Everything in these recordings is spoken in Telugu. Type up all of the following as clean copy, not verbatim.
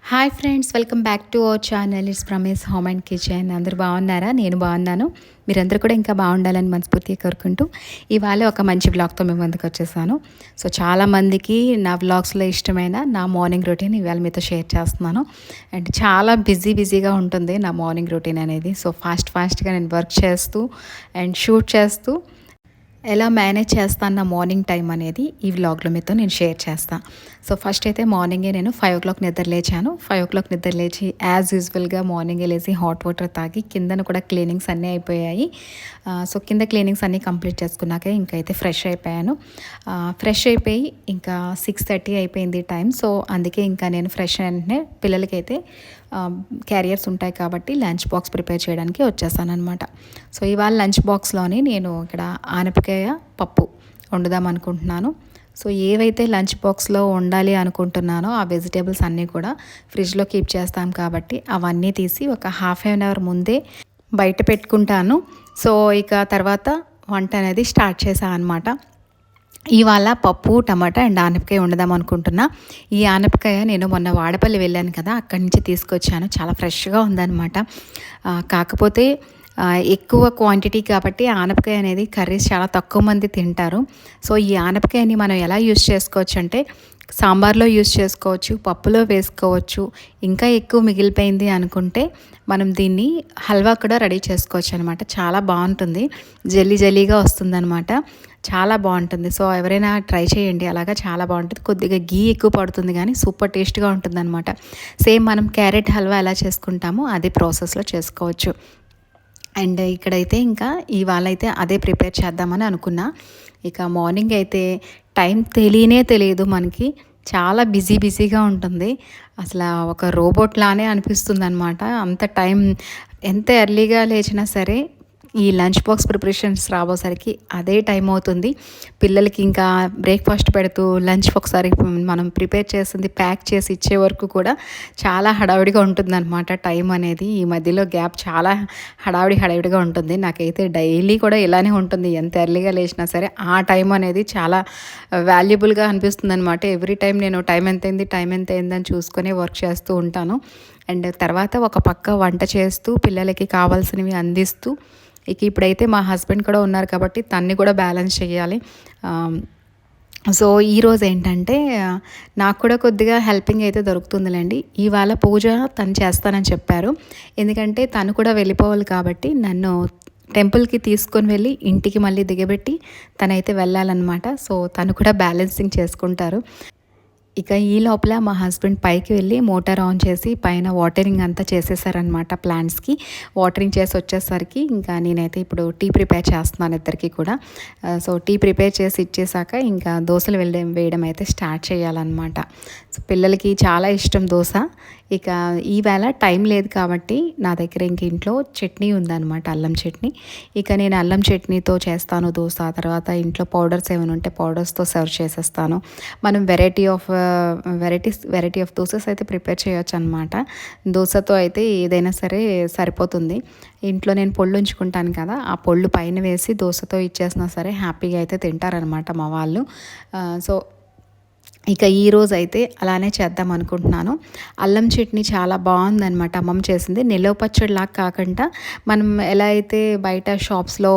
Hi friends, welcome back to our channel. It's ప్రమేస్ హోమ్ అండ్ కిచెన్. అందరూ బాగున్నారా? నేను బాగున్నాను. మీరందరూ కూడా ఇంకా బాగుండాలని మనస్ఫూర్తిగా కోరుకుంటూ ఇవాళ ఒక మంచి వ్లాగ్తో మేము ముందుకు వచ్చేసాను. సో చాలామందికి నా వ్లాగ్స్లో ఇష్టమైన నా మార్నింగ్ రొటీన్ ఇవాళ మీతో షేర్ చేస్తున్నాను. అండ్ చాలా బిజీగా ఉంటుంది నా మార్నింగ్ రొటీన్ అనేది. సో ఫాస్ట్గా నేను వర్క్ చేస్తూ అండ్ షూట్ చేస్తూ ఎలా మేనేజ్ చేస్తాను నా మార్నింగ్ టైం అనేది ఈ వ్లాగ్లో మీతో నేను షేర్ చేస్తాను. సో ఫస్ట్ అయితే మార్నింగే నేను 5 o'clock నిద్ర లేచాను. 5 o'clock నిద్ర లేచి యాజ్ యూజువల్గా మార్నింగే లేచి హాట్ వాటర్ తాగి కిందను కూడా క్లీనింగ్స్ అన్నీ అయిపోయాయి. సో కింద క్లీనింగ్స్ అన్నీ కంప్లీట్ చేసుకున్నాక ఇంకైతే ఫ్రెష్ అయిపోయాను. ఫ్రెష్ అయిపోయి ఇంకా 6:30 అయిపోయింది టైం. సో అందుకే ఇంకా నేను ఫ్రెష్ వెంటనే పిల్లలకైతే క్యారియర్స్ ఉంటాయి కాబట్టి లంచ్ బాక్స్ ప్రిపేర్ చేయడానికి వచ్చేసాను అనమాట. సో ఇవాళ లంచ్ బాక్స్లోని నేను ఇక్కడ ఆనపకాయ పప్పు వండుదాం అనుకుంటున్నాను. సో ఏవైతే లంచ్ బాక్స్లో వండాలి అనుకుంటున్నానో ఆ వెజిటేబుల్స్ అన్నీ కూడా ఫ్రిడ్జ్లో కీప్ చేస్తాం కాబట్టి అవన్నీ తీసి ఒక హాఫ్ అన్ అవర్ ముందే బయట పెట్టుకుంటాను. సో ఇక తర్వాత వంట అనేది స్టార్ట్ చేశాను అనమాట. ఇవాళ పప్పు టమాటా అండ్ ఆనపకాయ వండుదాం అనుకుంటున్నా. ఈ ఆనపకాయ నేను మొన్న వాడపల్లి వెళ్ళాను కదా, అక్కడి నుంచి తీసుకొచ్చాను. చాలా ఫ్రెష్గా ఉందన్నమాట. కాకపోతే ఎక్కువ క్వాంటిటీ కాబట్టి ఆనపకాయ అనేది కర్రీస్ చాలా తక్కువ మంది తింటారు. సో ఈ ఆనపకాయని మనం ఎలా యూస్ చేసుకోవచ్చు అంటే సాంబార్లో యూస్ చేసుకోవచ్చు, పప్పులో వేసుకోవచ్చు. ఇంకా ఎక్కువ మిగిలిపోయింది అనుకుంటే మనం దీన్ని హల్వా కూడా రెడీ చేసుకోవచ్చు అనమాట. చాలా బాగుంటుంది, జల్లీగా వస్తుందన్నమాట. చాలా బాగుంటుంది. సో ఎవరైనా ట్రై చేయండి, అలాగా చాలా బాగుంటుంది. కొద్దిగా గీ ఎక్కువ పడుతుంది కానీ సూపర్ టేస్ట్గా ఉంటుంది అనమాట. సేమ్ మనం క్యారెట్ హల్వా ఎలా చేసుకుంటామో అదే ప్రాసెస్లో చేసుకోవచ్చు. అండ్ ఇక్కడైతే ఇంకా ఇవాళ అయితే అదే ప్రిపేర్ చేద్దామని అనుకున్నా. ఇక మార్నింగ్ అయితే టైం తెలియదు మనకి. చాలా బిజీగా ఉంటుంది. అసలు ఒక రోబోట్ లానే అనిపిస్తుంది అనమాట. అంత టైం ఎంత ఎర్లీగా లేచినా సరే ఈ లంచ్ బాక్స్ ప్రిపరేషన్స్ రాబోసరికి అదే టైం అవుతుంది. పిల్లలకి ఇంకా బ్రేక్ఫాస్ట్ పెడుతూ లంచ్ ఒకసారి మనం ప్రిపేర్ చేసింది ప్యాక్ చేసి ఇచ్చే వరకు కూడా చాలా హడావిడిగా ఉంటుందన్నమాట టైం అనేది. ఈ మధ్యలో గ్యాప్ చాలా హడావిడిగా ఉంటుంది. నాకైతే డైలీ కూడా ఇలానే ఉంటుంది. ఎంత ఎర్లీగా లేచినా సరే ఆ టైం అనేది చాలా వాల్యుబుల్గా అనిపిస్తుంది అనమాట. ఎవ్రీ టైం నేను టైం ఎంత అయిందని చూసుకొని వర్క్ చేస్తూ ఉంటాను. అండ్ తర్వాత ఒక పక్క వంట చేస్తూ పిల్లలకి కావాల్సినవి అందిస్తూ ఇక ఇప్పుడైతే మా హస్బెండ్ కూడా ఉన్నారు కాబట్టి తన్ని కూడా బ్యాలెన్స్ చేయాలి. సో ఈరోజు ఏంటంటే నాకు కూడా కొద్దిగా హెల్పింగ్ అయితే దొరుకుతుందిలేండి. ఇవాళ పూజ తను చేస్తానని చెప్పారు. ఎందుకంటే తను కూడా వెళ్ళిపోవాలి కాబట్టి నన్ను టెంపుల్కి తీసుకొని వెళ్ళి ఇంటికి మళ్ళీ దిగబెట్టి తనైతే వెళ్ళాలన్నమాట. సో తను కూడా బ్యాలెన్సింగ్ చేసుకుంటారు. ఇక ఈ లోపల మా హస్బెండ్ పైకి వెళ్ళి మోటార్ ఆన్ చేసి పైన వాటరింగ్ అంతా చేసేసారనమాట. ప్లాంట్స్కి వాటరింగ్ చేసి వచ్చేసరికి ఇంకా నేనైతే ఇప్పుడు టీ ప్రిపేర్ చేస్తున్నాను ఇద్దరికి కూడా. సో టీ ప్రిపేర్ చేసి ఇచ్చేసాక ఇంకా దోశలు వేయడం అయితే స్టార్ట్ చేయాలన్నమాట. సో పిల్లలకి చాలా ఇష్టం దోశ. ఇక ఈవేళ టైం లేదు కాబట్టి నా దగ్గర ఇంక ఇంట్లో చట్నీ ఉందన్నమాట, అల్లం చట్నీ. ఇక నేను అల్లం చట్నీతో చేస్తాను దోశ. తర్వాత ఇంట్లో పౌడర్స్ ఏమైనా ఉంటే పౌడర్స్తో సర్వ్ చేసేస్తాను. మనం వెరైటీ ఆఫ్ దోసెస్ అయితే ప్రిపేర్ చేయొచ్చు అనమాట. దోశతో అయితే ఏదైనా సరే సరిపోతుంది. ఇంట్లో నేను పొళ్ళు ఉంచుకుంటాను కదా, ఆ పొళ్ళు పైన వేసి దోశతో ఇచ్చేసినా సరే హ్యాపీగా అయితే తింటారనమాట మా వాళ్ళు. సో ఇక ఈరోజు అయితే అలానే చేద్దాం అనుకుంటున్నాను. అల్లం చట్నీ చాలా బాగుందనమాట అమ్మమ్మ చేసింది. నిలవ పచ్చడిలాగా కాకుండా మనం ఎలా అయితే బయట షాప్స్లో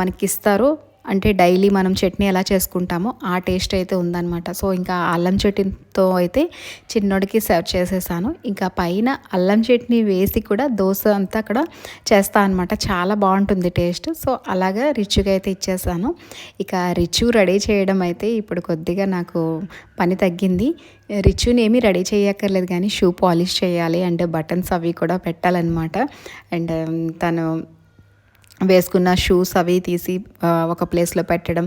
మనకిస్తారో అంటే డైలీ మనం చట్నీ ఎలా చేసుకుంటామో ఆ టేస్ట్ అయితే ఉందన్నమాట. సో ఇంకా అల్లం చట్నీతో అయితే చిన్నోడికి సర్వ్ చేసేసాను. ఇంకా పైన అల్లం చట్నీ వేసి కూడా దోశ అంతా అక్కడ చేస్తాను అనమాట. చాలా బాగుంటుంది టేస్ట్. సో అలాగా రిచ్గా అయితే ఇచ్చేసాను. ఇక రిచు రెడీ చేయడం అయితే ఇప్పుడు కొద్దిగా నాకు పని తగ్గింది. రిచుని ఏమీ రెడీ చేయక్కర్లేదు కానీ షూ పాలిష్ చేయాలి అండ్ బటన్స్ అవి కూడా పెట్టాలన్నమాట. అండ్ తను వేసుకున్న షూస్ అవి తీసి ఒక ప్లేస్లో పెట్టడం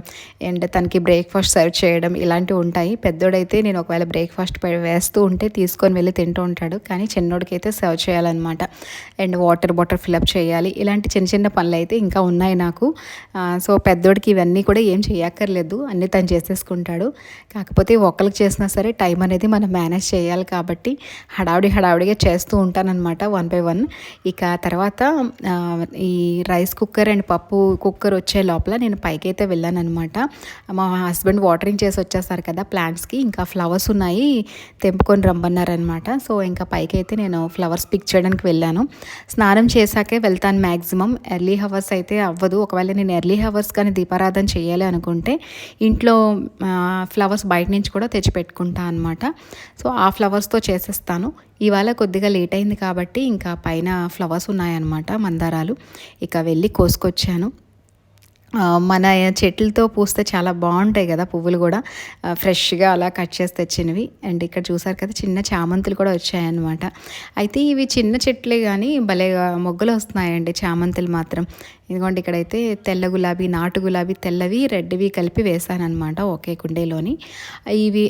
అండ్ తనకి బ్రేక్ఫాస్ట్ సర్వ్ చేయడం ఇలాంటివి ఉంటాయి. పెద్దోడైతే నేను ఒకవేళ బ్రేక్ఫాస్ట్ వేస్తూ ఉంటే తీసుకొని వెళ్ళి తింటూ ఉంటాడు, కానీ చిన్నోడికి అయితే సర్వ్ చేయాలన్నమాట. అండ్ వాటర్ బాటిల్ ఫిల్అప్ చేయాలి. ఇలాంటి చిన్న పనులు అయితే ఇంకా ఉన్నాయి నాకు. సో పెద్దోడికి ఇవన్నీ కూడా ఏం చేయక్కర్లేదు, అన్నీ తను చేసేసుకుంటాడు. కాకపోతే ఒకరికి చేసినా సరే టైం అనేది మనం మేనేజ్ చేయాలి కాబట్టి హడావిడిగా చేస్తూ ఉంటానన్నమాట 1 by 1. ఇక తర్వాత ఈ రైస్ కుక్కర్ కుక్కర్ అండ్ పప్పు కుక్కర్ వచ్చే లోపల నేను పైకైతే వెళ్ళానమాట. మా హస్బెండ్ వాటరింగ్ చేసి వచ్చేసారు కదా ప్లాంట్స్కి, ఇంకా ఫ్లవర్స్ ఉన్నాయి తెంపుకొని రమ్మన్నారనమాట. సో ఇంకా పైకైతే నేను ఫ్లవర్స్ పిక్ చేయడానికి వెళ్ళాను. స్నానం చేశాకే వెళ్తాను మ్యాక్సిమం. ఎర్లీ హవర్స్ అయితే అవ్వదు. ఒకవేళ నేను ఎర్లీ హవర్స్ కానీ దీపారాధన చేయాలి అనుకుంటే ఇంట్లో ఫ్లవర్స్ బయట నుంచి కూడా తెచ్చి పెట్టుకుంటా అనమాట. సో ఆ ఫ్లవర్స్తో చేసేస్తాను. ఇవాళ కొద్దిగా లేట్ అయింది కాబట్టి ఇంకా పైన ఫ్లవర్స్ ఉన్నాయన్నమాట, మందారాలు. ఇక వెళ్ళి కోసుకొచ్చాను. మన చెట్లతో పూస్తే చాలా బాగుంటాయి కదా పువ్వులు కూడా, ఫ్రెష్గా అలా కట్ చేసి తెచ్చినవి. అండ్ ఇక్కడ చూసారు కదా చిన్న చామంతులు కూడా వచ్చాయన్నమాట. అయితే ఇవి చిన్న చెట్లే కానీ భలేగా మొగ్గలు వస్తున్నాయండి చామంతులు మాత్రం. ఇదిగోండి ఇక్కడైతే తెల్ల గులాబీ, నాటు గులాబీ, తెల్లవి రెడ్వి కలిపి వేసానమాట ఒకే కుండీలోని. ఇవి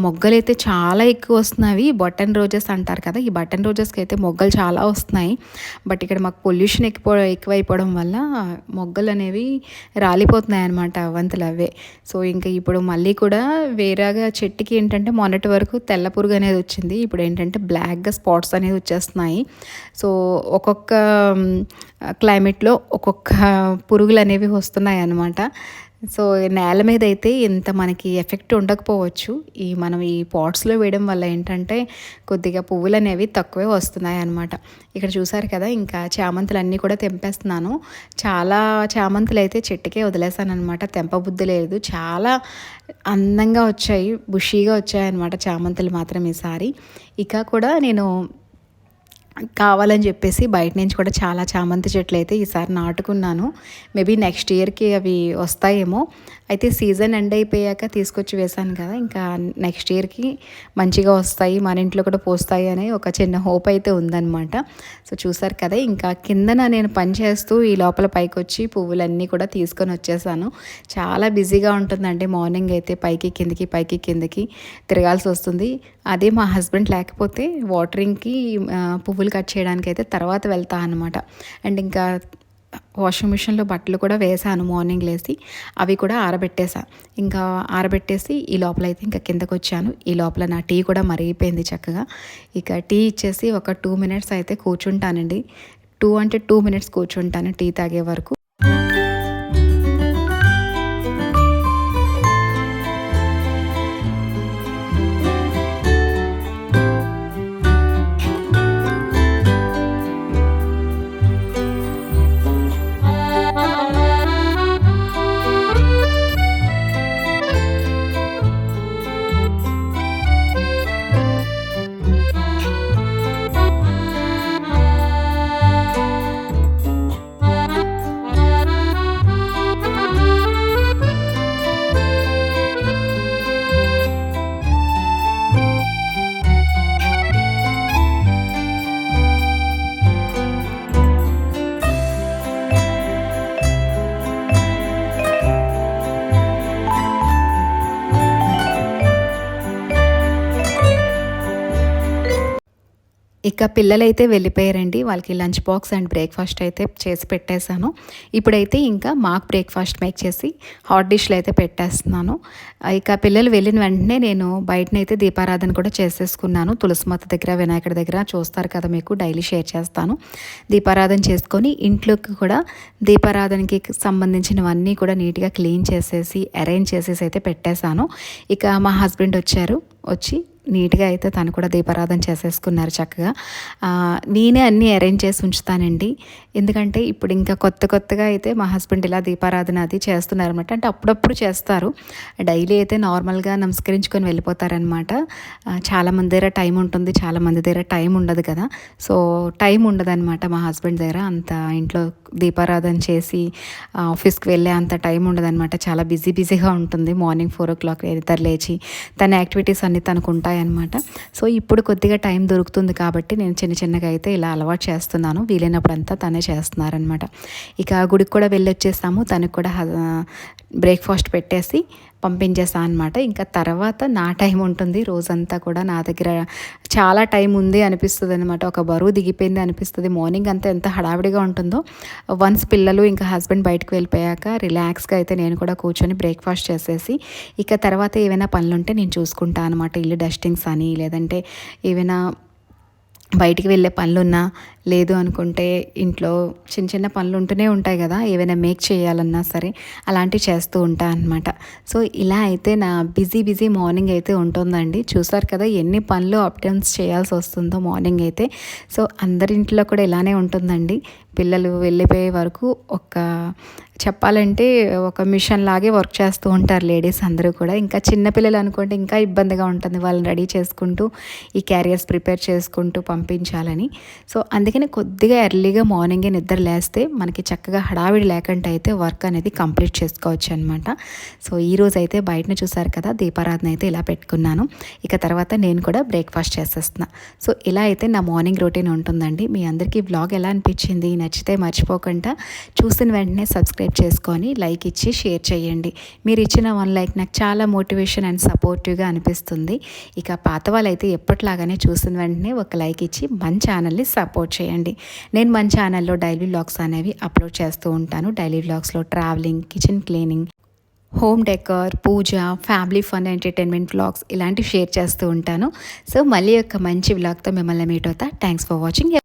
మొగ్గలైతే చాలా ఎక్కువ వస్తున్నాయి. బటన్ రోజెస్ అంటారు కదా, ఈ బటన్ రోజెస్కి అయితే మొగ్గలు చాలా వస్తున్నాయి. బట్ ఇక్కడ మాకు పొల్యూషన్ ఎక్కువైపోవడం వల్ల మొగ్గలు అనేవి రాలిపోతున్నాయి అన్నమాట, అవంతులు అవే. సో ఇంకా ఇప్పుడు మళ్ళీ కూడా వేరేగా చెట్టుకి ఏంటంటే మొన్నటి వరకు తెల్ల పురుగు అనేది వచ్చింది, ఇప్పుడు ఏంటంటే బ్లాక్గా స్పాట్స్ అనేది వచ్చేస్తున్నాయి. సో ఒక్కొక్క క్లైమేట్లో ఒక్కొక్క పురుగులు అనేవి వస్తున్నాయి అన్నమాట. సో నేల మీద అయితే ఇంత మనకి ఎఫెక్ట్ ఉండకపోవచ్చు, మనం ఈ పాట్స్లో వేయడం వల్ల ఏంటంటే కొద్దిగా పువ్వులు అనేవి తక్కువే వస్తున్నాయి అన్నమాట. ఇక్కడ చూసారు కదా ఇంకా చామంతులు అన్నీ కూడా తెంపేస్తున్నాను. చాలా చామంతులు అయితే చెట్టుకే వదిలేసాను అనమాట, తెంపబుద్ధి లేదు. చాలా అందంగా వచ్చాయి, బుషీగా వచ్చాయన్నమాట చామంతులు మాత్రం ఈసారి. ఇక కూడా నేను కావాలని చెప్పేసి బయట నుంచి కూడా చాలా చామంతి చెట్లు అయితే ఈసారి నాటుకున్నాను. మేబీ నెక్స్ట్ ఇయర్కి అవి వస్తాయేమో. అయితే సీజన్ ఎండ్ అయిపోయాక తీసుకొచ్చి వేశాను కదా, ఇంకా నెక్స్ట్ ఇయర్కి మంచిగా వస్తాయి, మన ఇంట్లో కూడా పోస్తాయి అనే ఒక చిన్న హోప్ అయితే ఉందన్నమాట. సో చూసారు కదా ఇంకా కిందన నేను పని చేస్తూ ఈ లోపల పైకి వచ్చి పువ్వులన్నీ కూడా తీసుకొని వచ్చేసాను. చాలా బిజీగా ఉంటుందండి మార్నింగ్ అయితే, పైకి కిందకి తిరగాల్సి వస్తుంది. అదే మా హస్బెండ్ లేకపోతే వాటరింగ్కి పువ్వులు కట్ చేయడానికి అయితే తర్వాత వెళ్తా అనమాట. అండ్ ఇంకా వాషింగ్ మిషన్లో బట్టలు కూడా వేసాను మార్నింగ్ లేసి, అవి కూడా ఆరబెట్టేసా. ఇంకా ఆరబెట్టేసి ఈ లోపల అయితే ఇంకా కిందకు వచ్చాను. ఈ లోపల నా టీ కూడా మరిగిపోయింది చక్కగా. ఇక టీ ఇచ్చేసి ఒక 2 minutes అయితే కూర్చుంటానండి. 2 minutes కూర్చుంటాను టీ తాగే వరకు. ఇక పిల్లలైతే వెళ్ళిపోయారండి, వాళ్ళకి లంచ్ బాక్స్ అండ్ బ్రేక్ఫాస్ట్ అయితే చేసి పెట్టేశాను. ఇప్పుడైతే ఇంకా మాకు బ్రేక్ఫాస్ట్ మేక్ చేసి హాట్ డిష్లు అయితే పెట్టేస్తున్నాను. ఇక పిల్లలు వెళ్ళిన వెంటనే నేను బయటనైతే దీపారాధన కూడా చేసేసుకున్నాను. తులసిమాత దగ్గర, వినాయకుడి దగ్గర చూస్తారు కదా, మీకు డైలీ షేర్ చేస్తాను. దీపారాధన చేసుకొని ఇంట్లోకి కూడా దీపారాధనకి సంబంధించినవన్నీ కూడా నీట్గా క్లీన్ చేసేసి అరేంజ్ చేసేసి అయితే పెట్టేశాను. ఇక మా హస్బెండ్ వచ్చి నీట్గా అయితే తను కూడా దీపారాధన చేసేసుకున్నారు చక్కగా. నేనే అన్నీ అరేంజ్ చేసి ఉంచుతానండి, ఎందుకంటే ఇప్పుడు ఇంకా కొత్తగా అయితే మా హస్బెండ్ ఇలా దీపారాధన అది చేస్తున్నారనమాట. అంటే అప్పుడప్పుడు చేస్తారు, డైలీ అయితే నార్మల్గా నమస్కరించుకొని వెళ్ళిపోతారనమాట. చాలామంది దగ్గర టైం ఉంటుంది, చాలామంది దగ్గర టైం ఉండదు కదా. సో టైం ఉండదన్నమాట మా హస్బెండ్ దగ్గర అంత ఇంట్లో దీపారాధన చేసి ఆఫీస్కి వెళ్ళే అంత టైం ఉండదన్నమాట. చాలా బిజీగా ఉంటుంది. మార్నింగ్ 4 o'clock నిద్ర లేచి తన యాక్టివిటీస్ అన్నీ తనకు ఉంటాయన్నమాట. సో ఇప్పుడు కొద్దిగా టైం దొరుకుతుంది కాబట్టి నేను చిన్నగా అయితే ఇలా అలవాటు చేస్తున్నాను. వీలైనప్పుడంతా తనే చేస్తున్నారనమాట. ఇక గుడికి కూడా వెళ్ళి వచ్చేసాము, తనకు కూడా బ్రేక్ఫాస్ట్ పెట్టేసి పంపించేసాను అనమాట. ఇంకా తర్వాత నా టైం ఉంటుంది. రోజంతా కూడా నా దగ్గర చాలా టైం ఉంది అనిపిస్తుంది అనమాట, ఒక బరువు దిగిపోయింది అనిపిస్తుంది. మార్నింగ్ అంతా ఎంత హడావిడిగా ఉంటుందో, వన్స్ పిల్లలు ఇంకా హస్బెండ్ బయటకు వెళ్ళిపోయాక రిలాక్స్గా అయితే నేను కూడా కూర్చొని బ్రేక్ఫాస్ట్ చేసేసి ఇక తర్వాత ఏవైనా పనులుంటే నేను చూసుకుంటాను అనమాట. ఇల్లు డస్టింగ్స్ అని, లేదంటే ఏవైనా బయటికి వెళ్ళే పనులున్నా, లేదు అనుకుంటే ఇంట్లో చిన్న చిన్న పనులు ఉంటూనే ఉంటాయి కదా, ఏవైనా మేక్ చేయాలన్నా సరే అలాంటివి చేస్తూ ఉంటాను అనమాట. సో ఇలా అయితే నా బిజీ మార్నింగ్ అయితే ఉంటుందండి. చూసారు కదా ఎన్ని పనులు అప్ డౌన్స్ చేయాల్సి వస్తుందో మార్నింగ్ అయితే. సో అందరింట్లో కూడా ఇలానే ఉంటుందండి. పిల్లలు వెళ్ళిపోయే వరకు చెప్పాలంటే ఒక మిషన్ లాగే వర్క్ చేస్తూ ఉంటారు లేడీస్ అందరూ కూడా. ఇంకా చిన్నపిల్లలు అనుకోండి ఇంకా ఇబ్బందిగా ఉంటుంది వాళ్ళని రెడీ చేసుకుంటూ ఈ క్యారియర్స్ ప్రిపేర్ చేసుకుంటూ పంపించాలని. సో అందుకని కొద్దిగా ఎర్లీగా మార్నింగే నిద్ర లేస్తే మనకి చక్కగా హడావిడి లేకుండా అయితే వర్క్ అనేది కంప్లీట్ చేసుకోవచ్చు అనమాట. సో ఈరోజు అయితే బయటను చూసారు కదా దీపారాధన అయితే ఇలా పెట్టుకున్నాను. ఇక తర్వాత నేను కూడా బ్రేక్ఫాస్ట్ చేసేస్తున్నా. సో ఇలా అయితే నా మార్నింగ్ రొటీన్ ఉంటుందండి. మీ అందరికీ వ్లాగ్ ఎలా అనిపించింది? నచ్చితే మర్చిపోకుండా చూసిన వెంటనే సబ్స్క్రైబ్ చేసుకొని లైక్ ఇచ్చి షేర్ చేయండి. మీరు ఇచ్చిన 1 లైక్ నాకు చాలా మోటివేషన్ అండ్ సపోర్టివ్గా అనిపిస్తుంది. ఇక పాత వాళ్ళైతే ఎప్పటిలాగానే చూసిన వెంటనే ఒక లైక్ ఇచ్చి మన ఛానల్ని సపోర్ట్ చేయండి. నేను మన ఛానల్లో డైలీ వ్లాగ్స్ అనేవి అప్లోడ్ చేస్తూ ఉంటాను. డైలీ వ్లాగ్స్లో travelling, kitchen cleaning, home decor, పూజ, ఫ్యామిలీ ఫన్, ఎంటర్టైన్మెంట్ వ్లాగ్స్ ఇలాంటివి షేర్ చేస్తూ ఉంటాను. సో మళ్ళీ ఒక మంచి వ్లాగ్తో మిమ్మల్ని మీట్ అవుతా. Thanks for watching.